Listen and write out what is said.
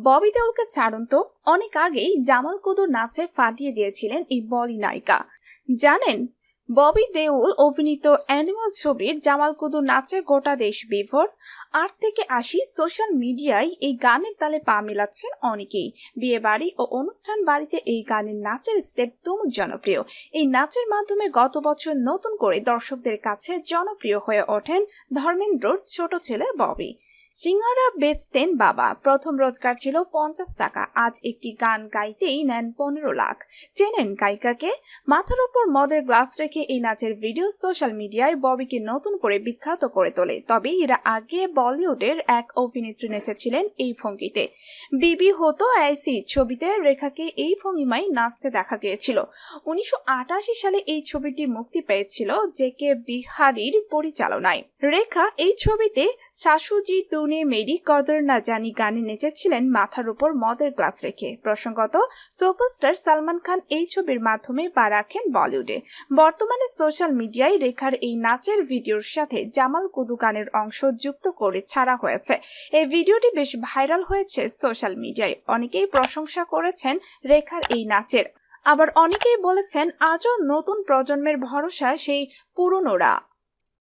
ববি দেওলকে ছাড়ুন তো, অনেক আগেই জামাল কুদুর নাচে ফাটিয়ে দিয়েছিলেন এই বলি নায়িকা। জানেন, ববি দেওল অভিনীত অ্যানিমাল ছবির জামাল কুদুর নাচে গোটা দেশ বিভোর। 8 থেকে 80 সোশ্যাল মিডিয়ায় এই গানের তালে পা মেলাচ্ছেন অনেকেই। বিয়ে বাড়ি ও অনুষ্ঠান বাড়িতে এই গানের নাচের স্টেপ তুমুল জনপ্রিয়। এই নাচের মাধ্যমে গত বছর নতুন করে দর্শকদের কাছে জনপ্রিয় হয়ে ওঠেন ধর্মেন্দ্রর ছোট ছেলে ববি। সিঙ্গারা বেচতেন বাবা, প্রথম রোজগার ছিল 50 টাকা। আজ একটি গান গাইতেই নেন 15 লাখ। চেনেন গায়িকাকে? মাথার উপর মদের গ্লাস রেখে এই নাচের ভিডিও সোশ্যাল মিডিয়ায় ববিকে নতুন করে বিখ্যাত করে তোলে। তবে এর আগে বলিউডের এক অভিনেত্রী নেচেছিলেন এই ভঙ্গিতে। বিবি হতো ऐसी ছবিতে রেখাকে এই ভঙ্গিমায় নাচতে দেখা গিয়েছিল। 1988 সালে এই ছবিটি মুক্তি পেয়েছিল জে.কে. বিহারীর পরিচালনায়। রেখা এই ছবিতে শাশুজি তুনে মেরি কদর না জানি গানে নেচেছিলেন মাথার উপর মদের গ্লাস রেখে। প্রসঙ্গত, সুপারস্টার সালমান খান এই ছবির মাধ্যমে পা রাখেন বলিউডে। বর্তমানে সোশ্যাল মিডিয়ায় রেখার এই নাচের ভিডিওর সাথে জামাল কুদু গানের অংশ যুক্ত করে ছাড়া হয়েছে। এই ভিডিওটি বেশ ভাইরাল হয়েছে সোশ্যাল মিডিয়ায়। অনেকেই প্রশংসা করেছেন রেখার এই নাচের, আবার অনেকেই বলেছেন আজও নতুন প্রজন্মের ভরসা সেই পুরনোরা।